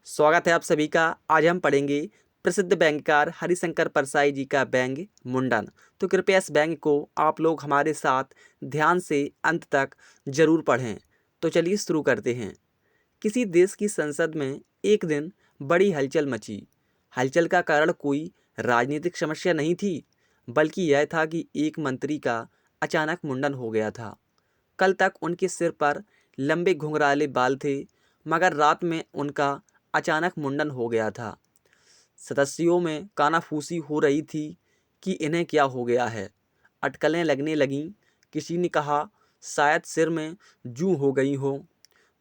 स्वागत है आप सभी का। आज हम पढ़ेंगे प्रसिद्ध बैंककार हरिशंकर परसाई जी का व्यंग्य मुंडन। तो कृपया इस व्यंग्य को आप लोग हमारे साथ ध्यान से अंत तक जरूर पढ़ें। तो चलिए शुरू करते हैं। किसी देश की संसद में एक दिन बड़ी हलचल मची। हलचल का कारण कोई राजनीतिक समस्या नहीं थी, बल्कि यह था कि एक मंत्री का अचानक मुंडन हो गया था। कल तक उनके सिर पर लंबे घुंघराले बाल थे, मगर रात में उनका अचानक मुंडन हो गया था। सदस्यों में कानाफूसी हो रही थी कि इन्हें क्या हो गया है। अटकलें लगने लगीं। किसी ने कहा शायद सिर में जूं हो गई हो।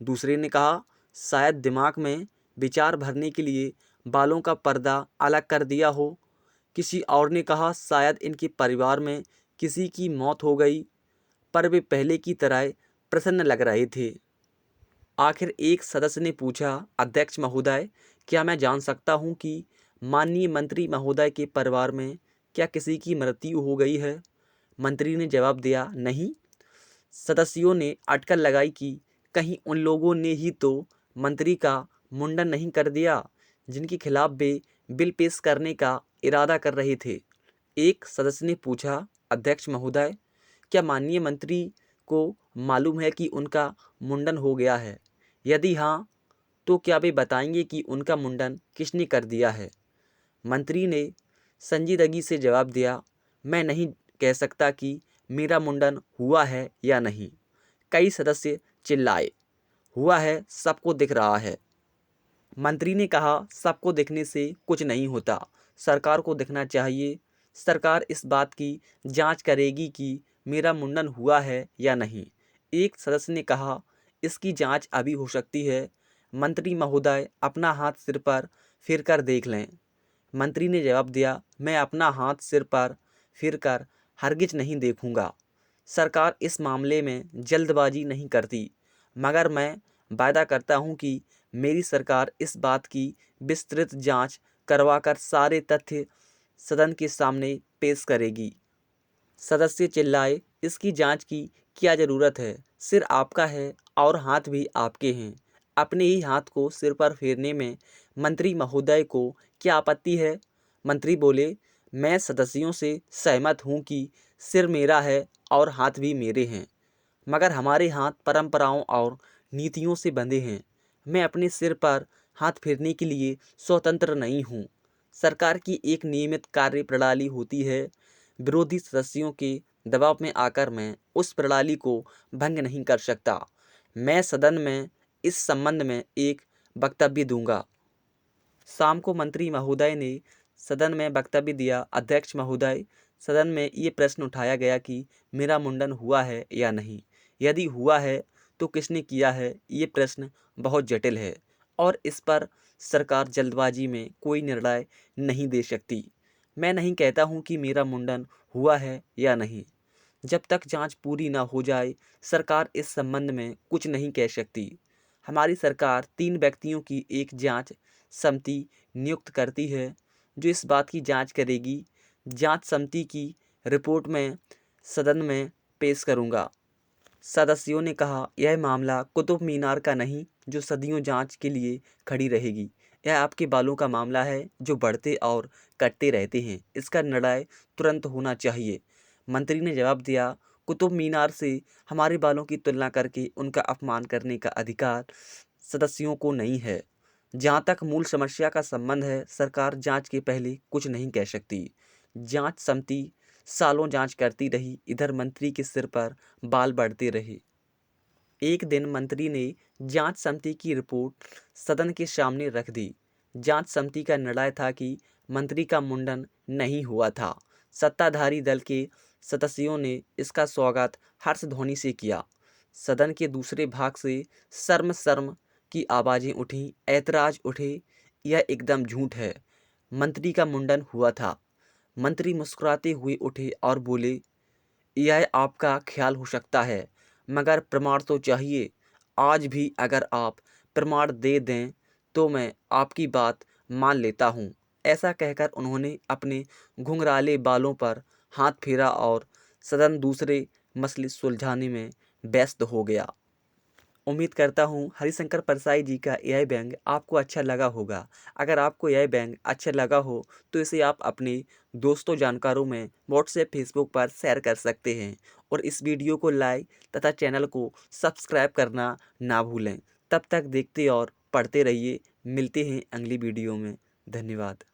दूसरे ने कहा शायद दिमाग में विचार भरने के लिए बालों का पर्दा अलग कर दिया हो। किसी और ने कहा शायद इनके परिवार में किसी की मौत हो गई। पर वे पहले की तरह प्रसन्न लग रहे थे। आखिर एक सदस्य ने पूछा, अध्यक्ष महोदय, क्या मैं जान सकता हूं कि माननीय मंत्री महोदय के परिवार में क्या किसी की मृत्यु हो गई है? मंत्री ने जवाब दिया, नहीं। सदस्यों ने अटकल लगाई कि कहीं उन लोगों ने ही तो मंत्री का मुंडन नहीं कर दिया जिनके खिलाफ वे बिल पेश करने का इरादा कर रहे थे। एक सदस्य ने पूछा, अध्यक्ष महोदय, क्या माननीय मंत्री को मालूम है कि उनका मुंडन हो गया है? यदि हाँ, तो क्या वे बताएंगे कि उनका मुंडन किसने कर दिया है? मंत्री ने संजीदगी से जवाब दिया, मैं नहीं कह सकता कि मेरा मुंडन हुआ है या नहीं। कई सदस्य चिल्लाए, हुआ है, सबको दिख रहा है। मंत्री ने कहा, सबको दिखने से कुछ नहीं होता, सरकार को दिखना चाहिए। सरकार इस बात की जांच करेगी कि मेरा मुंडन हुआ है या नहीं। एक सदस्य ने कहा, इसकी जांच अभी हो सकती है। मंत्री महोदय अपना हाथ सिर पर फिर कर देख लें। मंत्री ने जवाब दिया, मैं अपना हाथ सिर पर फिर कर हरगिज नहीं देखूंगा। सरकार इस मामले में जल्दबाजी नहीं करती, मगर मैं वायदा करता हूं कि मेरी सरकार इस बात की विस्तृत जांच करवाकर सारे तथ्य सदन के सामने पेश करेगी। सदस्य चिल्लाए, इसकी जांच की क्या ज़रूरत है? सिर आपका है और हाथ भी आपके हैं। अपने ही हाथ को सिर पर फेरने में मंत्री महोदय को क्या आपत्ति है? मंत्री बोले, मैं सदस्यों से सहमत हूं कि सिर मेरा है और हाथ भी मेरे हैं, मगर हमारे हाथ परंपराओं और नीतियों से बंधे हैं। मैं अपने सिर पर हाथ फेरने के लिए स्वतंत्र नहीं हूँ। सरकार की एक नियमित कार्य प्रणाली होती है। विरोधी सदस्यों के दबाव में आकर मैं उस प्रणाली को भंग नहीं कर सकता। मैं सदन में इस संबंध में एक वक्तव्य दूंगा। शाम को मंत्री महोदय ने सदन में वक्तव्य दिया, अध्यक्ष महोदय, सदन में ये प्रश्न उठाया गया कि मेरा मुंडन हुआ है या नहीं। यदि हुआ है तो किसने किया है? ये प्रश्न बहुत जटिल है और इस पर सरकार जल्दबाजी में कोई निर्णय नहीं दे सकती। मैं नहीं कहता हूँ कि मेरा मुंडन हुआ है या नहीं। जब तक जांच पूरी ना हो जाए, सरकार इस संबंध में कुछ नहीं कह सकती। हमारी सरकार 3 व्यक्तियों की एक जांच समिति नियुक्त करती है जो इस बात की जांच करेगी। जांच समिति की रिपोर्ट मैं सदन में पेश करूंगा। सदस्यों ने कहा, यह मामला कुतुब मीनार का नहीं जो सदियों जांच के लिए खड़ी रहेगी। यह आपके बालों का मामला है जो बढ़ते और कटते रहते हैं। इसका निर्णय तुरंत होना चाहिए। मंत्री ने जवाब दिया, कुतुब मीनार से हमारे बालों की तुलना करके उनका अपमान करने का अधिकार सदस्यों को नहीं है। जहाँ तक मूल समस्या का संबंध है, सरकार जांच के पहले कुछ नहीं कह सकती। जांच समिति सालों जांच करती रही, इधर मंत्री के सिर पर बाल बढ़ते रहे। एक दिन मंत्री ने जांच समिति की रिपोर्ट सदन के सामने रख दी। जांच समिति का निर्णय था कि मंत्री का मुंडन नहीं हुआ था। सत्ताधारी दल के सदस्यों ने इसका स्वागत हर्ष ध्वनि से किया। सदन के दूसरे भाग से शर्म शर्म की आवाज़ें उठीं, ऐतराज उठे, यह एकदम झूठ है, मंत्री का मुंडन हुआ था। मंत्री मुस्कुराते हुए उठे और बोले, यह आपका ख्याल हो सकता है, मगर प्रमाण तो चाहिए। आज भी अगर आप प्रमाण दे दें तो मैं आपकी बात मान लेता हूँ। ऐसा कहकर उन्होंने अपने घुंघराले बालों पर हाथ फेरा और सदन दूसरे मसले सुलझाने में व्यस्त हो गया। उम्मीद करता हूँ हरिशंकर परसाई जी का एआई बैंक आपको अच्छा लगा होगा। अगर आपको एआई बैंक अच्छा लगा हो तो इसे आप अपने दोस्तों जानकारों में व्हाट्सएप फेसबुक पर शेयर कर सकते हैं और इस वीडियो को लाइक तथा चैनल को सब्सक्राइब करना ना भूलें। तब तक देखते और पढ़ते रहिए। मिलते हैं अगली वीडियो में। धन्यवाद।